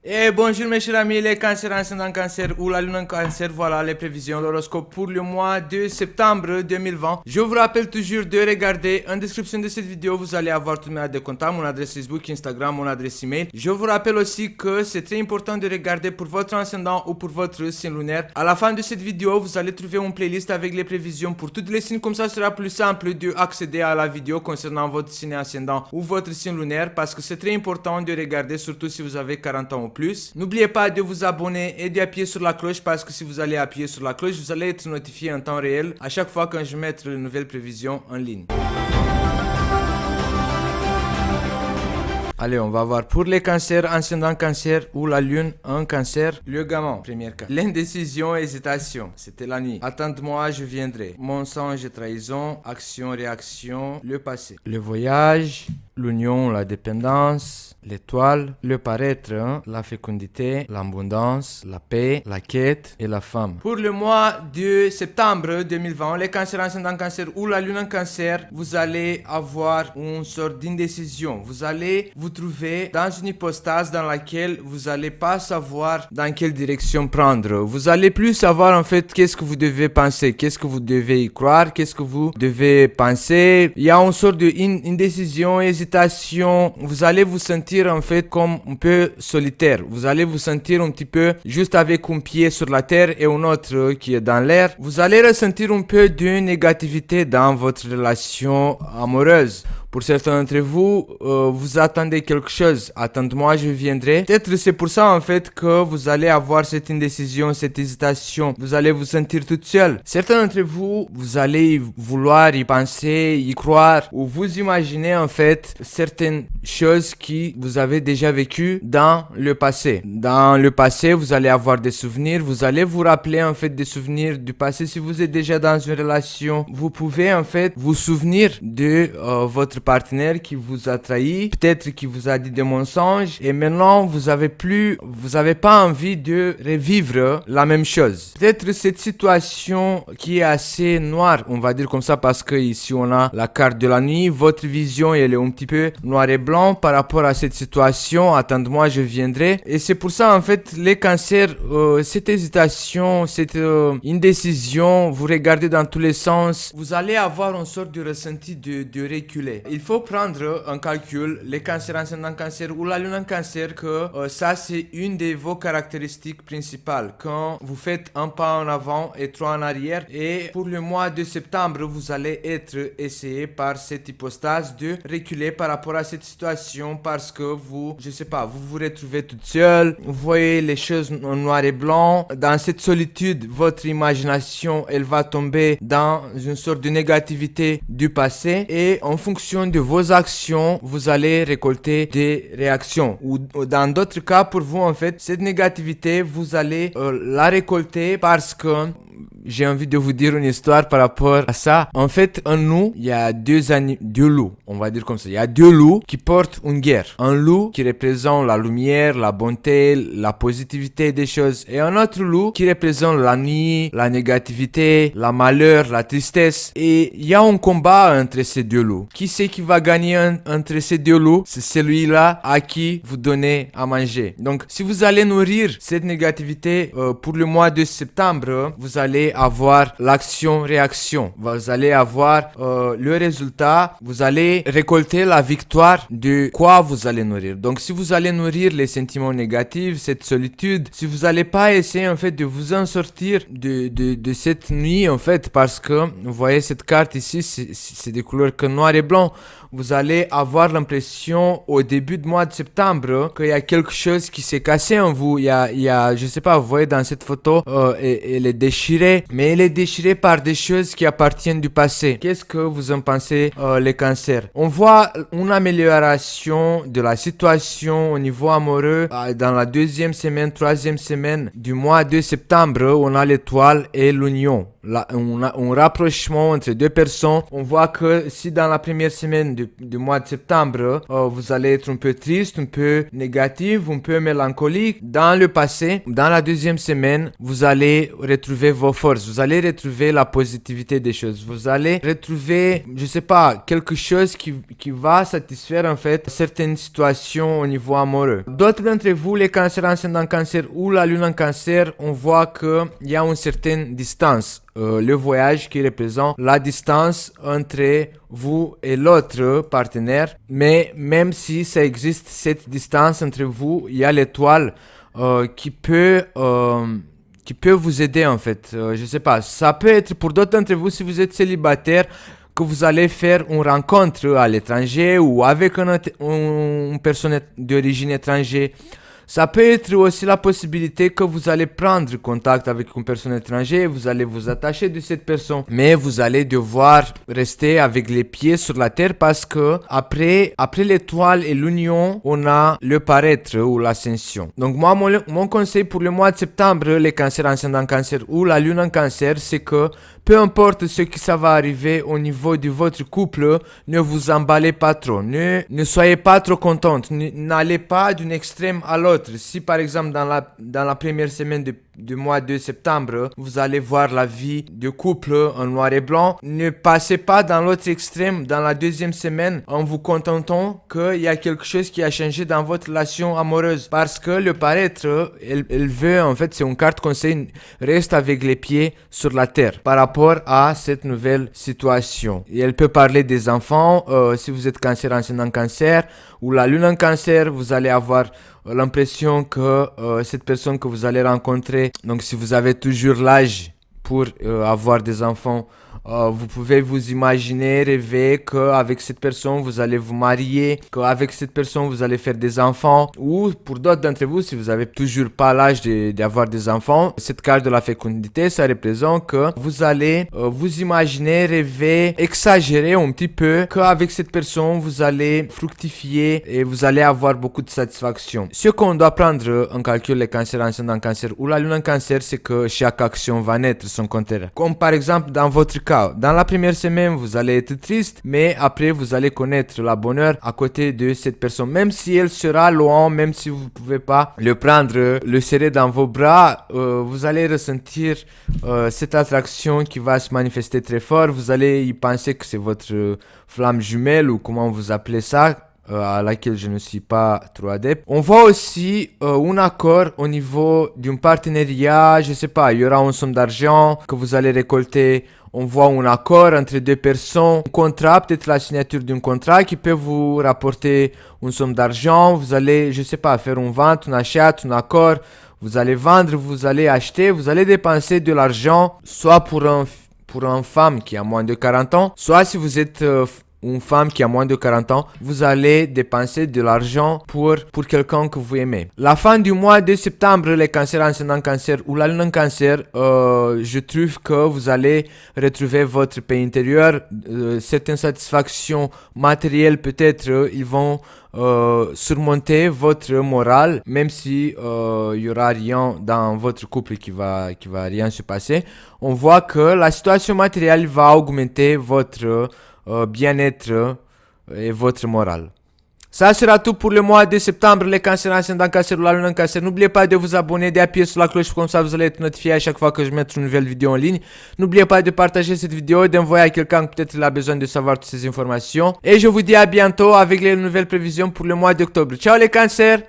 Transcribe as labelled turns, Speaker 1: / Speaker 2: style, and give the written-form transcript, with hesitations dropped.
Speaker 1: Et bonjour mes chers amis, les cancers ascendant cancer ou la lune en cancer, voilà les prévisions, l'horoscope pour le mois de septembre 2020. Je vous rappelle toujours de regarder en description de cette vidéo, vous allez avoir tous mes adresses de contact, mon adresse Facebook, Instagram, mon adresse email. Je vous rappelle aussi que c'est très important de regarder pour votre ascendant ou pour votre signe lunaire. À la fin de cette vidéo, vous allez trouver une playlist avec les prévisions pour toutes les signes, comme ça sera plus simple d'accéder à la vidéo concernant votre signe ascendant ou votre signe lunaire parce que c'est très important de regarder, surtout si vous avez 40 ans ou plus. N'oubliez pas de vous abonner et d'appuyer sur la cloche parce que si vous allez appuyer sur la cloche, vous allez être notifié en temps réel à chaque fois quand je mets de nouvelles prévisions en ligne. Allez, on va voir pour les cancers, ascendant cancer ou la lune en cancer. Le gamin, premier cas. L'indécision, hésitation. C'était la nuit. Attends-moi, je viendrai. Mensonge et trahison. Action, réaction. Le passé. Le voyage. L'union, la dépendance. L'étoile, le paraître, la fécondité, l'abondance, la paix, la quête et la femme. Pour le mois de septembre 2020, les cancers ascendant cancer ou la lune en cancer, vous allez avoir une sorte d'indécision. Vous allez vous trouver dans une hypostase dans laquelle vous n'allez pas savoir dans quelle direction prendre. Vous allez plus savoir en fait qu'est-ce que vous devez penser, qu'est-ce que vous devez y croire, qu'est-ce que vous devez penser. Il y a une sorte d'indécision, hésitation. Vous allez vous sentir en fait comme un peu solitaire. Vous allez vous sentir un petit peu juste avec un pied sur la terre et un autre qui est dans l'air. Vous allez ressentir un peu de négativité dans votre relation amoureuse. Pour certains d'entre vous, vous attendez quelque chose. Attends-moi, je viendrai. Peut-être c'est pour ça en fait que vous allez avoir cette indécision, cette hésitation. Vous allez vous sentir toute seule. Certains d'entre vous, vous allez vouloir y penser, y croire, ou vous imaginez en fait certaines choses qui vous avez déjà vécues dans le passé. Dans le passé, vous allez avoir des souvenirs. Vous allez vous rappeler en fait des souvenirs du passé. Si vous êtes déjà dans une relation, vous pouvez en fait vous souvenir de votre partenaire qui vous a trahi, peut-être qui vous a dit des mensonges et maintenant vous avez pas envie de revivre la même chose. Peut-être cette situation qui est assez noire, on va dire comme ça parce que ici on a la carte de la nuit, votre vision elle est un petit peu noir et blanc par rapport à cette situation, attends-moi je viendrai et c'est pour ça en fait les cancers, cette hésitation, cette indécision, vous regardez dans tous les sens, vous allez avoir une sorte de ressenti de reculer. Il faut prendre en calcul les cancers ascendant cancer ou la lune en cancer que ça c'est une de vos caractéristiques principales. Quand vous faites un pas en avant et trois en arrière et pour le mois de septembre vous allez être essayé par cette hypostase de reculer par rapport à cette situation parce que vous, je sais pas, vous vous retrouvez toute seule, vous voyez les choses en noir et blanc. Dans cette solitude, votre imagination elle va tomber dans une sorte de négativité du passé et en fonction de vos actions, vous allez récolter des réactions. Ou dans d'autres cas, pour vous, en fait, cette négativité, vous allez la récolter parce que j'ai envie de vous dire une histoire par rapport à ça. En fait, en nous, il y a deux loups, on va dire comme ça. Il y a deux loups qui portent une guerre. Un loup qui représente la lumière, la bonté, la positivité des choses. Et un autre loup qui représente la nuit, la négativité, la malheur, la tristesse. Et il y a un combat entre ces deux loups. Qui c'est qui va gagner entre ces deux loups? C'est celui-là à qui vous donnez à manger. Donc, si vous allez nourrir cette négativité pour le mois de septembre, vous allez avoir l'action-réaction. Vous allez avoir le résultat. Vous allez récolter la victoire de quoi vous allez nourrir. Donc, si vous allez nourrir les sentiments négatifs, cette solitude, si vous n'allez pas essayer en fait de vous en sortir de cette nuit en fait, parce que vous voyez cette carte ici, c'est des couleurs que noir et blanc. Vous allez avoir l'impression au début du mois de septembre qu'il y a quelque chose qui s'est cassé en vous. Il y a, je sais pas, vous voyez dans cette photo, elle est déchirée, mais elle est déchirée par des choses qui appartiennent du passé. Qu'est-ce que vous en pensez, les cancers? On voit une amélioration de la situation au niveau amoureux dans la deuxième semaine, troisième semaine du mois de septembre. On a l'étoile et l'union. On a un rapprochement entre deux personnes. On voit que si dans la première semaine du mois de septembre, vous allez être un peu triste, un peu négatif, un peu mélancolique. Dans le passé, dans la deuxième semaine, vous allez retrouver vos forces force, vous allez retrouver la positivité des choses, vous allez retrouver, je sais pas, quelque chose qui va satisfaire en fait certaines situations au niveau amoureux. D'autres d'entre vous, les cancers ascendant cancer ou la lune en cancer, on voit qu'il y a une certaine distance. Le voyage qui représente la distance entre vous et l'autre partenaire, mais même si ça existe cette distance entre vous, il y a l'étoile qui peut vous aider en fait. Je sais pas, ça peut être pour d'autres d'entre vous si vous êtes célibataire que vous allez faire une rencontre à l'étranger ou avec une personne d'origine étrangère. Ça peut être aussi la possibilité que vous allez prendre contact avec une personne étrangère, vous allez vous attacher de cette personne, mais vous allez devoir rester avec les pieds sur la terre parce que après l'étoile et l'union, on a le paraître ou l'ascension. Donc moi, mon conseil pour le mois de septembre, les cancers ascendant cancer ou la lune en cancer, c'est que peu importe ce qui ça va arriver au niveau de votre couple, ne vous emballez pas trop, ne soyez pas trop contente, n'allez pas d'un extrême à l'autre. Si par exemple dans la première semaine du mois de septembre, vous allez voir la vie de couple en noir et blanc, ne passez pas dans l'autre extrême dans la deuxième semaine en vous contentant qu'il y a quelque chose qui a changé dans votre relation amoureuse. Parce que le paraître, elle veut, en fait, c'est une carte conseil, reste avec les pieds sur la terre par rapport à cette nouvelle situation. Et elle peut parler des enfants, si vous êtes cancer ascendant cancer ou la lune en cancer, vous allez avoir l'impression que cette personne que vous allez rencontrer, donc si vous avez toujours l'âge pour avoir des enfants, vous pouvez vous imaginer, rêver qu'avec cette personne vous allez vous marier, qu'avec cette personne vous allez faire des enfants, ou pour d'autres d'entre vous, si vous avez toujours pas l'âge d'avoir des enfants, cette carte de la fécondité, ça représente que vous allez vous imaginer, rêver, exagérer un petit peu qu'avec cette personne vous allez fructifier et vous allez avoir beaucoup de satisfaction. Ce qu'on doit prendre en calcul les cancers ascendant cancer ou la lune en cancer, c'est que chaque action va naître son contraire. Comme par exemple dans votre cas, dans la première semaine, vous allez être triste, mais après, vous allez connaître la bonheur à côté de cette personne. Même si elle sera loin, même si vous ne pouvez pas le prendre, le serrer dans vos bras, vous allez ressentir cette attraction qui va se manifester très fort. Vous allez y penser que c'est votre flamme jumelle ou comment vous appelez ça, à laquelle je ne suis pas trop adepte. On voit aussi un accord au niveau d'un partenariat, je sais pas, il y aura une somme d'argent que vous allez récolter. On voit un accord entre deux personnes, un contrat, peut-être la signature d'un contrat qui peut vous rapporter une somme d'argent. Vous allez, je sais pas, faire une vente, un achat, un accord. Vous allez vendre, vous allez acheter, vous allez dépenser de l'argent, soit pour une femme qui a moins de 40 ans, soit si vous êtes une femme qui a moins de 40 ans, vous allez dépenser de l'argent pour quelqu'un que vous aimez. La fin du mois de septembre, les cancers ascendant cancer ou la lune en cancer, je trouve que vous allez retrouver votre paix intérieure, certaines satisfactions matérielles peut-être, ils vont surmonter votre morale, même si il y aura rien dans votre couple qui va rien se passer. On voit que la situation matérielle va augmenter votre bien-être et votre morale. Ça sera tout pour le mois de septembre, les cancers ascendant cancer ou la lune en cancer. N'oubliez pas de vous abonner, d'appuyer sur la cloche, comme ça vous allez être notifié à chaque fois que je mette une nouvelle vidéo en ligne. N'oubliez pas de partager cette vidéo et d'envoyer à quelqu'un qui peut-être a besoin de savoir toutes ces informations. Et je vous dis à bientôt avec les nouvelles prévisions pour le mois d'octobre. Ciao les cancers!